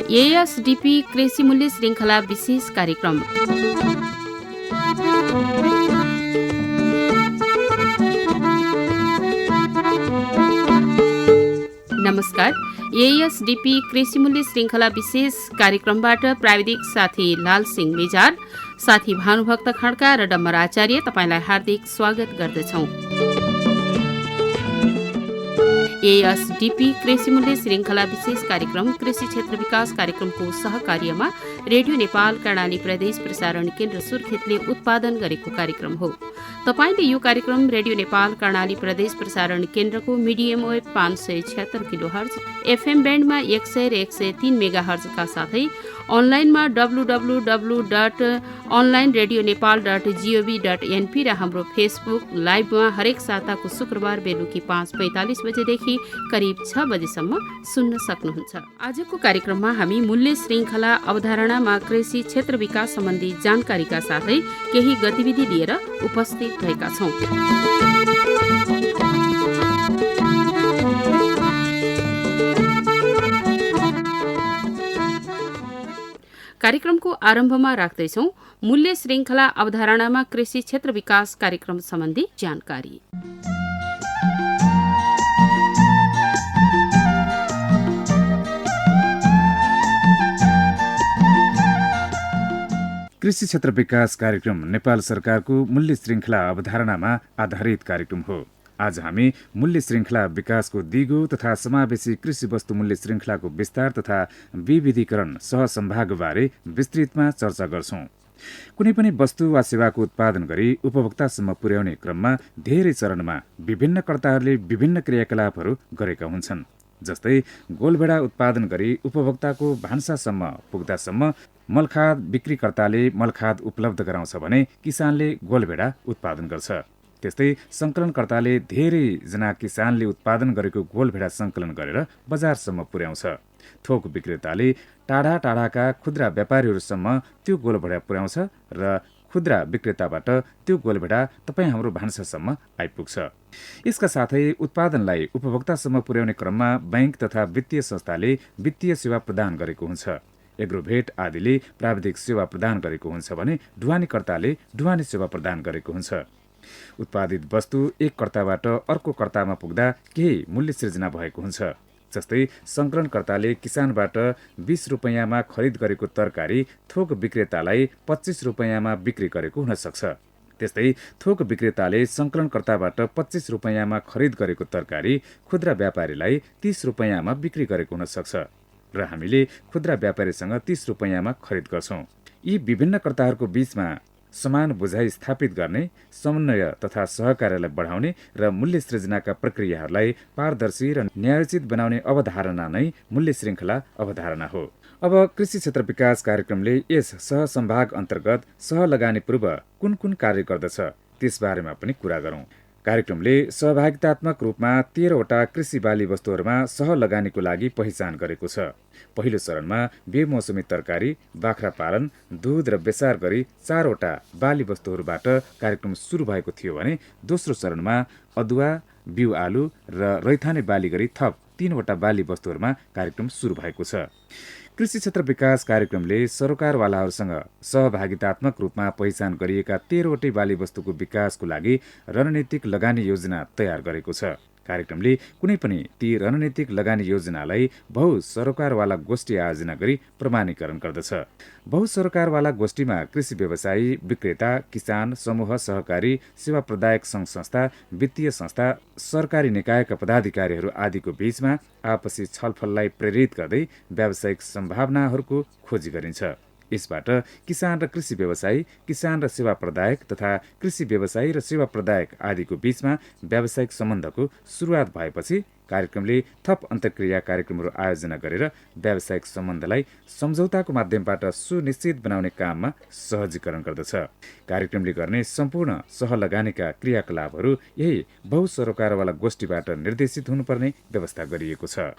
एएसडीपी कृषि मूल्य श्रृङ्खला विशेष कार्यक्रम। नमस्कार, एएसडीपी कृषि मूल्य श्रृङ्खला विशेष कार्यक्रमबाट प्राविधिक साथी लाल सिंह मेजार, साथी भानुभक्त खड्का र डम्बर आचार्य तपाईलाई हार्दिक स्वागत गर्दछौं। एएसडीपी कृषि मूल्य श्रृङ्खला विशेष कार्यक्रम कृषि क्षेत्र विकास कार्यक्रमको सहकार्यमा रेडियो नेपाल कर्णाली प्रदेश प्रसारण केन्द्र सुर्खेतले उत्पादन गरेको कार्यक्रम हो। तपाईले यो कार्यक्रम रेडियो नेपाल कर्णाली प्रदेश प्रसारण केन्द्रको मिडियम वेभ 576 किलोहर्ज, एफएम ब्यान्डमा 100 र 103 मेगाहर्जका साथै अनलाइनमा www.onlineradionepal.gov.np र हाम्रो फेसबुक लाइभमा हरेक साताको शुक्रबार बेलुकी 5:45 बजेदेखि करिब 6 बजेसम्म सुन्न सक्नुहुन्छ। आजको कार्यक्रममा हामी मूल्य श्रृङ्खला अवधारणामा कृषि क्षेत्र विकास सम्बन्धी जानकारीका साथै केही गतिविधि लिएर उपस्थित भएका छौं। कार्यक्रमको आरम्भमा राख्दैछौं मूल्य श्रृङ्खला अवधारणामा कृषि क्षेत्र विकास कार्यक्रम सम्बन्धी जानकारी। कृषि क्षेत्र विकास कार्यक्रम नेपाल सरकारको मूल्य श्रृङ्खला अवधारणामा आधारित कार्यक्रम हो। आज हामी मूल्य श्रृङ्खला विकासको दिगो तथा समावेशी कृषि वस्तु मूल्य श्रृङ्खलाको विस्तार तथा विविधीकरण सहसम्भागबारे विस्तृतमा चर्चा गर्छौं। कुनै पनि वस्तु वा सेवाको उत्पादन गरी उपभोक्तासम्म पुर्याउने क्रममा धेरै चरणमा विभिन्न कर्ताहरूले विभिन्न क्रियाकलापहरू गरेका हुन्छन्। जस्तै गोलभेडा उत्पादन गरी उपभोक्ताको भान्सासम्म पुग्दासम्म मलखाद बिक्रीकर्ताले मलखाद उपलब्ध गराउँछ भने किसानले गोलभेडा उत्पादन गर्छ। त्यस्तै सङ्कलनकर्ताले धेरैजना किसानले उत्पादन गरेको गोलभेडा सङ्कलन गरेर बजारसम्म पुर्याउँछ। थोक विक्रेताले टाढा टाढाका खुद्रा व्यापारीहरूसम्म त्यो गोलभेडा पुर्याउँछ र खुद्रा विक्रेताबाट त्यो गोलभेडा तपाईँ हाम्रो भान्सासम्म आइपुग्छ। यसका साथै उत्पादनलाई उपभोक्तासम्म पुर्याउने क्रममा बैंक तथा वित्तीय संस्थाले वित्तीय सेवा प्रदान गरेको हुन्छ। एग्रोभेट आदिले प्राविधिक सेवा प्रदान गरेको हुन्छ भने ढुवानीकर्ताले ढुवानी सेवा प्रदान गरेको हुन्छ। उत्पादित वस्तु एक कर्ताबाट अर्को कर्तामा पुग्दा केही मूल्य सृजना भएको हुन्छ। जस्तै सङ्कलनकर्ताले किसानबाट 20 रुपैयाँमा खरिद गरेको तरकारी थोक विक्रेतालाई 25 रुपैयाँमा बिक्री गरेको हुन सक्छ। त्यस्तै थोक विक्रेताले सङ्कलनकर्ताबाट 25 रुपैयाँमा खरिद गरेको तरकारी खुद्रा व्यापारीलाई 30 रुपैयाँमा बिक्री गरेको हुन सक्छ र हामीले खुद्रा व्यापारीसँग 30 रुपैयाँमा खरिद गर्छौं। यी विभिन्न कर्ताहरूको बीचमा समान बुझाइ स्थापित गर्ने, समन्वय तथा सहकार्यलाई बढाउने र मूल्य सृजनाका प्रक्रियाहरूलाई पारदर्शी र न्यायोचित बनाउने अवधारणा नै मूल्य श्रृङ्खला अवधारणा हो। अब कृषि क्षेत्र विकास कार्यक्रमले यस सहसम्भाग अन्तर्गत सहलगानी पूर्व कुन कुन कार्य गर्दछ त्यसबारेमा पनि कुरा गरौं। कार्यक्रमले सहभागितात्मक रूपमा 13 वटा कृषि बाली वस्तुहरूमा सहलगानीको लागि पहिचान गरेको छ। पहिलो चरणमा बेमौसमी तरकारी, बाख्रा पालन, दूध र बेसार गरी 4 वटा बाली वस्तुहरूबाट कार्यक्रम सुरु भएको थियो भने दोस्रो चरणमा अदुवा, बिउ आलु र रैथाने बाली गरी थप 3 वटा बाली वस्तुहरूमा कार्यक्रम सुरु भएको छ। कृषि क्षेत्र विकास कार्यक्रमले सरकारवालाहरूसँग सहभागितात्मक रूपमा पहिचान गरिएका 13 वटै बाली वस्तुको विकासको लागि रणनीतिक लगानी योजना तयार गरेको छ। कार्यक्रमले कुनै पनि ती रणनीतिक लगानी योजनालाई बहु सरकारवाला गोष्ठी आयोजना गरी प्रमाणीकरण गर्दछ। बहु सरकारवाला गोष्ठीमा कृषि व्यवसायी, विक्रेता, किसान, समूह, सहकारी, सेवा प्रदायक सङ्घ संस्था, वित्तीय संस्था, सरकारी निकायका पदाधिकारीहरू आदिको बीचमा आपसी छलफललाई प्रेरित गर्दै व्यावसायिक सम्भावनाहरूको खोजी गरिन्छ। यसबाट किसान र कृषि व्यवसायी, किसान र सेवा प्रदायक तथा कृषि व्यवसायी र सेवा प्रदायक आदिको बीचमा व्यावसायिक सम्बन्धको सुरुवात भएपछि कार्यक्रमले थप अन्तर्क्रिया कार्यक्रमहरू आयोजना गरेर व्यावसायिक सम्बन्धलाई सम्झौताको माध्यमबाट सुनिश्चित बनाउने काममा सहजीकरण गर्दछ। कार्यक्रमले गर्ने सम्पूर्ण सहलगानीका क्रियाकलापहरू यही बहुसरोकारवाला गोष्ठीबाट निर्देशित हुनुपर्ने व्यवस्था गरिएको छ।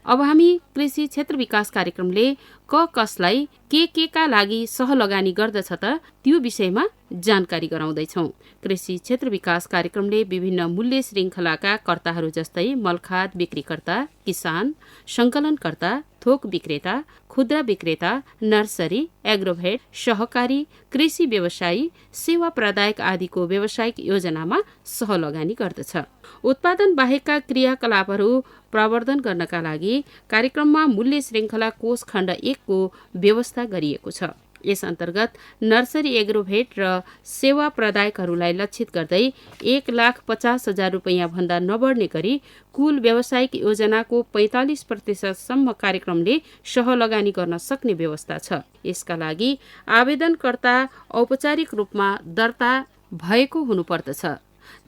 अब हामी कृषि क्षेत्र विकास कार्यक्रमले कसलाई के का लागि सहलगानी गर्दछ त त्यो विषयमा जानकारी गराउँदैछौ। कृषि क्षेत्र विकास कार्यक्रमले विभिन्न मूल्य श्रृङ्खलाका कर्ताहरू जस्तै मलखाद बिक्रीकर्ता, किसान, संकलनकर्ता, थोक विक्रेता, खुद्रा विक्रेता, नर्सरी, एग्रोभेट, सहकारी, कृषि व्यवसायी, सेवा प्रदायक आदिको व्यावसायिक योजनामा सहलगानी गर्दछ। उत्पादन बाहेकका क्रियाकलापहरू प्रवर्धन गर्नका लागि कार्यक्रममा मूल्य श्रृङ्खला कोष खण्ड 1 को व्यवस्था गरिएको छ। यस अन्तर्गत नर्सरी, एग्रोभेट र सेवा प्रदायकहरूलाई लक्षित गर्दै 1,50,000 रुपैयाँ भन्दा नबढ्ने गरी कुल व्यावसायिक योजनाको 45% सम्म कार्यक्रमले सहलगानी गर्न सक्ने व्यवस्था छ। यसका लागि आवेदनकर्ता औपचारिक रूपमा दर्ता भएको हुनुपर्दछ।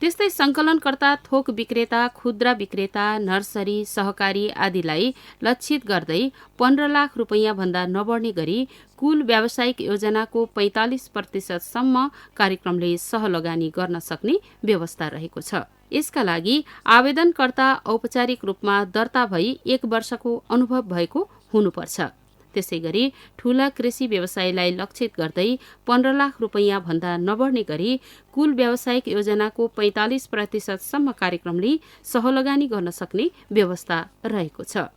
त्यस्तै संकलनकर्ता, थोक विक्रेता, खुद्रा विक्रेता, नर्सरी, सहकारी आदिलाई लक्षित गर्दै 15 लाख रुपैयाँ भन्दा नबढ्ने गरी कुल व्यावसायिक योजनाको 45% सम्म कार्यक्रमले सहलगानी गर्न सक्ने व्यवस्था रहेको छ। यसका लागि आवेदनकर्ता औपचारिक रूपमा दर्ता भई 1 वर्षको अनुभव भएको हुनुपर्छ। त्यसै गरी ठूला कृषि व्यवसायलाई लक्षित गर्दै 15 लाख रुपैयाँ भन्दा नबढ्ने गरी कुल व्यावसायिक योजनाको 45% सम्म कार्यक्रमले सहलगानी गर्न सक्ने व्यवस्था रहेको छ।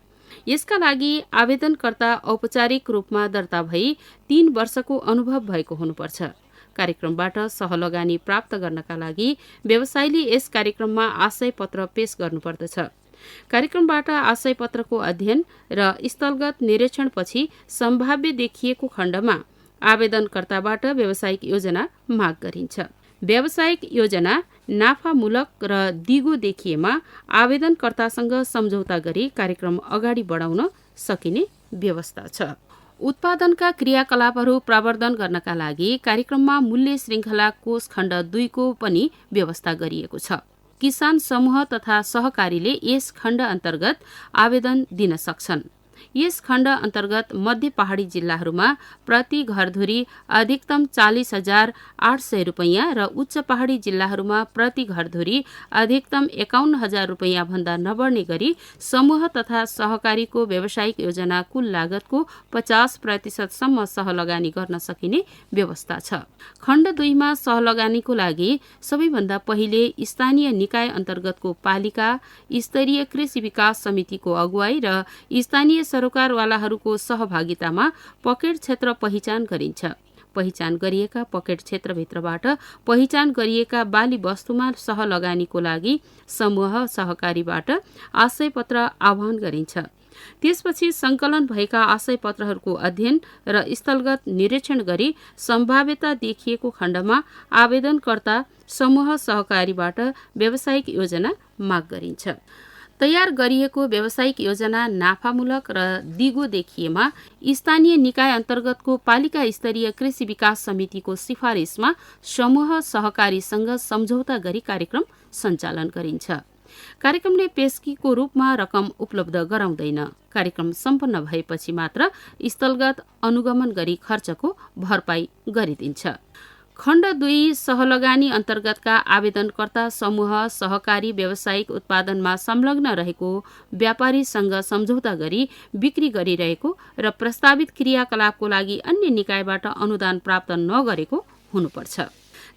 यसका लागि आवेदनकर्ता औपचारिक रूपमा दर्ता भई 3 वर्षको अनुभव भएको हुनुपर्छ। कार्यक्रमबाट सहलगानी प्राप्त गर्नका लागि व्यवसायीले यस कार्यक्रममा आशय पत्र पेश गर्नुपर्दछ। कार्यक्रमबाट आशय पत्रको अध्ययन र स्थलगत निरीक्षणपछि सम्भाव्य देखिएको खण्डमा आवेदनकर्ताबाट व्यावसायिक योजना माग गरिन्छ। व्यावसायिक योजना नाफामूलक र दिगो देखिएमा आवेदनकर्तासँग सम्झौता गरी कार्यक्रम अगाडि बढाउन सकिने व्यवस्था छ। उत्पादनका क्रियाकलापहरू प्रवर्धन गर्नका लागि कार्यक्रममा मूल्य श्रृङ्खला कोष खण्ड 2 को पनि व्यवस्था गरिएको छ। किसान समूह तथा सहकारीले यस खण्ड अन्तर्गत आवेदन दिन सक्छन्। यस खण्ड अन्तर्गत मध्य पहाडी जिल्लाहरूमा प्रति घरधुरी अधिकतम 40,800 रुपैयाँ र उच्च पहाडी जिल्लाहरूमा प्रति घरधुरी अधिकतम 51,000 रुपैयाँ भन्दा नबढ्ने गरी समूह तथा सहकारीको व्यावसायिक योजना कुल लागतको 50% सम्म सहलगानी गर्न सकिने व्यवस्था छ। खण्ड 2 मा सहलगानीको लागि सबैभन्दा पहिले स्थानीय निकाय अन्तर्गतको पालिका, स्तरीय कृषि विकास समितिको अगुवाई र स्थानीय सरोकारवालाहरूको सहभागितामा पकेट क्षेत्र पहिचान गरिन्छ। पहिचान गरिएका पकेट क्षेत्रभित्रबाट पहिचान गरिएका बाली वस्तुमा सहलगानीको लागि समूह सहकारीबाट आशय पत्र आह्वान गरिन्छ। त्यसपछि संकलन भएका आशय पत्रहरूको अध्ययन र स्थलगत निरीक्षण गरी सम्भाव्यता देखिएको खण्डमा आवेदनकर्ता समूह सहकारीबाट व्यावसायिक योजना माग गरिन्छ। तयार गरिएको व्यावसायिक योजना नाफामूलक र दिगो देखिएमा स्थानीय निकाय अन्तर्गतको पालिका स्तरीय कृषि विकास समितिको सिफारिसमा समूह सहकारीसँग सम्झौता गरी कार्यक्रम सञ्चालन गरिन्छ। कार्यक्रमले पेस्कीको रूपमा रकम उपलब्ध गराउँदैन। कार्यक्रम सम्पन्न भएपछि मात्र स्थलगत अनुगमन गरी खर्चको भरपाई गरिदिन्छ। खण्ड 2 सहलगानी अन्तर्गतका आवेदनकर्ता समूह सहकारी व्यावसायिक उत्पादनमा संलग्न रहेको व्यापारीसँग सम्झौता गरी बिक्री गरिरहेको र प्रस्तावित क्रियाकलापको लागि अन्य निकायबाट अनुदान प्राप्त नगरेको हुनुपर्छ।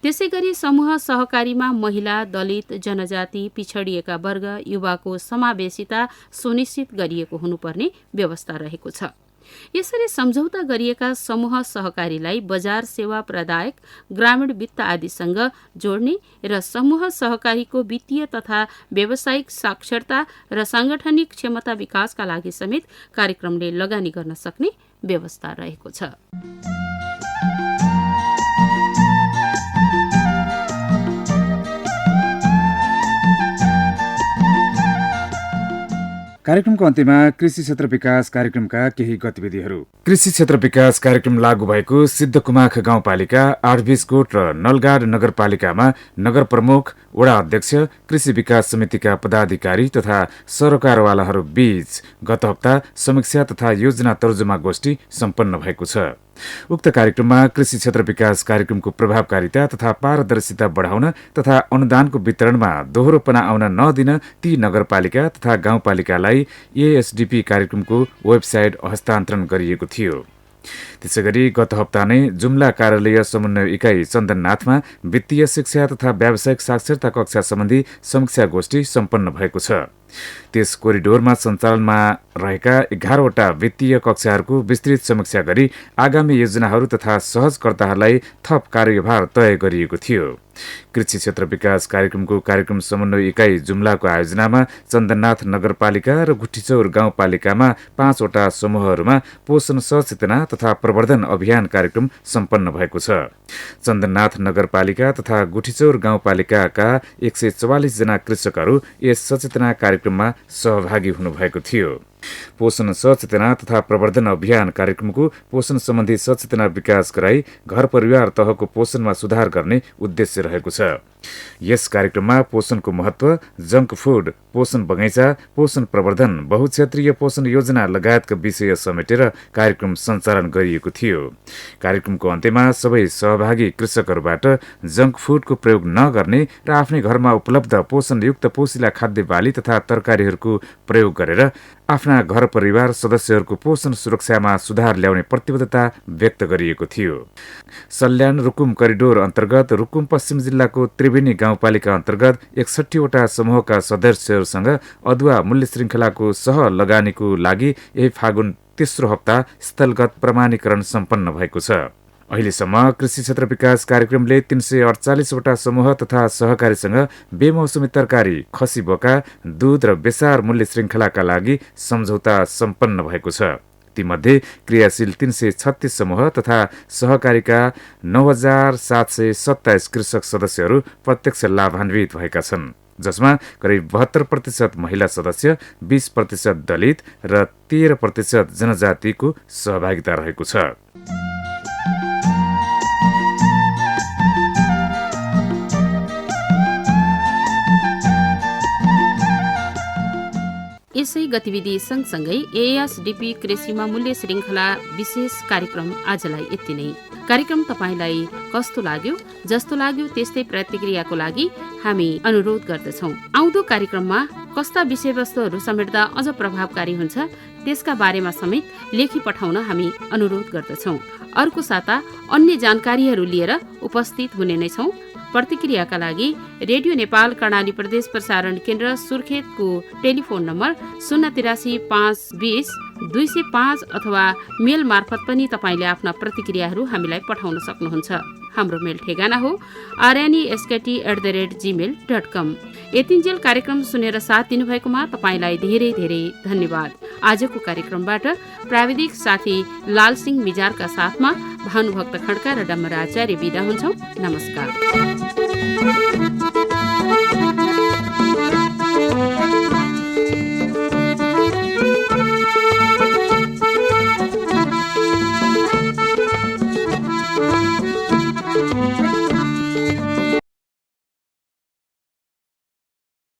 त्यसैगरी समूह सहकारीमा महिला, दलित, जनजाति, पिछडिएका वर्ग, युवाको समावेशिता सुनिश्चित गरिएको हुनुपर्ने व्यवस्था रहेको छ। यसरी सम्झौता गरिएका समूह सहकारीलाई बजार सेवा प्रदायक, ग्रामीण वित्त आदिसँग जोड्ने र समूह सहकारीको वित्तीय तथा व्यावसायिक साक्षरता र सांगठनिक क्षमता विकासका लागि समेत कार्यक्रमले लगानी गर्न सक्ने व्यवस्था रहेको छ। कार्यक्रमको अन्त्यमा कृषि क्षेत्र विकास कार्यक्रमका केही गतिविधिहरू। कृषि क्षेत्र विकास कार्यक्रम लागू भएको सिद्धकुमाख गाउँपालिका, आठबीसकोट र नलगाड नगरपालिकामा नगर प्रमुख, वडा अध्यक्ष, कृषि विकास समितिका पदाधिकारी तथा सरोकारवालाहरू बीच गत हप्ता समीक्षा तथा योजना तर्जुमा गोष्ठी सम्पन्न भएको छ। उक्त कार्यक्रममा कृषि क्षेत्र विकास कार्यक्रमको प्रभावकारिता तथा पारदर्शिता बढाउन तथा अनुदानको वितरणमा दोहोरोपना आउन नदिन ती नगरपालिका तथा गाउँपालिकालाई एएसडीपी कार्यक्रमको वेबसाइट हस्तान्तरण गरिएको थियो। त्यसैगरी गत हप्ता नै जुम्ला कार्यालय समन्वय इकाइ चन्दननाथमा वित्तीय शिक्षा तथा व्यावसायिक साक्षरता कक्षा सम्बन्धी समीक्षा गोष्ठी सम्पन्न भएको छ। त्यस कोरिडोरमा सञ्चालनमा रहेका 11वटा वित्तीय कक्षाहरूको विस्तृत समीक्षा गरी आगामी योजनाहरू तथा सहजकर्ताहरूलाई थप कार्यभार तय गरिएको थियो। कृषि क्षेत्र विकास कार्यक्रमको कार्यक्रम समन्वय इकाइ जुम्लाको आयोजनामा चन्दननाथ नगरपालिका र गुठीचौर गाउँपालिकामा 5वटा समूहहरूमा पोषण सचेतना तथा प्रवर्धन अभियान कार्यक्रम सम्पन्न भएको छ। चन्दननाथ नगरपालिका तथा गुठीचौर गाउँपालिकाका 144 जना कृषकहरू यस सचेतना कार्यक्रममा सहभागी हुनुभएको थियो। पोषण सचेतना तथा प्रवर्धन अभियान कार्यक्रमको पोषण सम्बन्धी सचेतना विकास गराई घर परिवार तहको पोषणमा सुधार गर्ने उद्देश्य रहेको छ। यस कार्यक्रममा पोषणको महत्व, जङ्क फुड, पोषण बगैँचा, पोषण प्रवर्धन, बहुक्षेत्रीय पोषण योजना लगायतका विषय समेटेर कार्यक्रम सञ्चालन गरिएको थियो। कार्यक्रमको अन्त्यमा सबै सहभागी कृषकहरूबाट जङ्क फुडको प्रयोग नगर्ने र आफ्नै घरमा उपलब्ध पोषणयुक्त पोषिला खाद्य बाली तथा तरकारीहरूको प्रयोग गरेर आफ्ना घर परिवार सदस्यहरूको पोषण सुरक्षामा सुधार ल्याउने प्रतिबद्धता व्यक्त गरिएको थियो। सल्यान रुकुम करिडोर अन्तर्गत रुकुम पश्चिम जिल्लाको त्रिवेणी गाउँपालिका अन्तर्गत 61वटा समूहका सदस्यहरूसँग अदुवा मूल्य श्रृङ्खलाको सह लगानीको लागि यही फागुन तेस्रो हप्ता स्थलगत प्रमाणीकरण सम्पन्न भएको छ। अहिलेसम्म कृषि क्षेत्र विकास कार्यक्रमले 348वटा समूह तथा सहकारीसँग बेमौसमी तरकारी, खसी बोका, दूध र बेसार मूल्य श्रृङ्खलाका लागि सम्झौता सम्पन्न भएको छ। तीमध्ये क्रियाशील 336 समूह तथा सहकारीका 9727 कृषक सदस्यहरू प्रत्यक्ष लाभान्वित भएका छन्, जसमा करिब 72% महिला सदस्य, 20% दलित र 13% जनजातिको सहभागिता रहेको छ। यसै गतिविधि सँगसँगै एएसडीपी कृषिमा मूल्य श्रृङ्खला विशेष कार्यक्रम आजलाई यति नै। कार्यक्रम तपाईलाई कस्तो लाग्यो? जस्तो लाग्यो त्यस्तै प्रतिक्रियाको लागि हामी अनुरोध गर्दछौँ। आउँदो कार्यक्रममा कस्ता विषयवस्तुहरू समेट्दा अझ प्रभावकारी हुन्छ त्यसका बारेमा समेत लेखी पठाउन हामी अनुरोध गर्दछौँ। अर्को साता अन्य जानकारीहरू लिएर उपस्थित हुने नै छौँ। प्रतिक्रियाका लागि रेडियो नेपाल कर्णाली प्रदेश प्रसारण केन्द्र सुर्खेतको टेलिफोन नम्बर 083 520 205 अथवा मेल मार्फत पनि तपाईँले आफ्ना प्रतिक्रियाहरू हामीलाई पठाउन सक्नुहुन्छ। हाम्रो मेल ठेगाना हो rneskT@gmail.com। यतिन्जेल कार्यक्रम सुनेर साथ दिनुभएकोमा तपाईँलाई धेरै धेरै धन्यवाद। आजको कार्यक्रमबाट प्राविधिक साथी लालसिंह मिजारका साथमा भानुभक्त खड्का र डम्बर आचार्य बिदा हुन्छौँ। नमस्कार।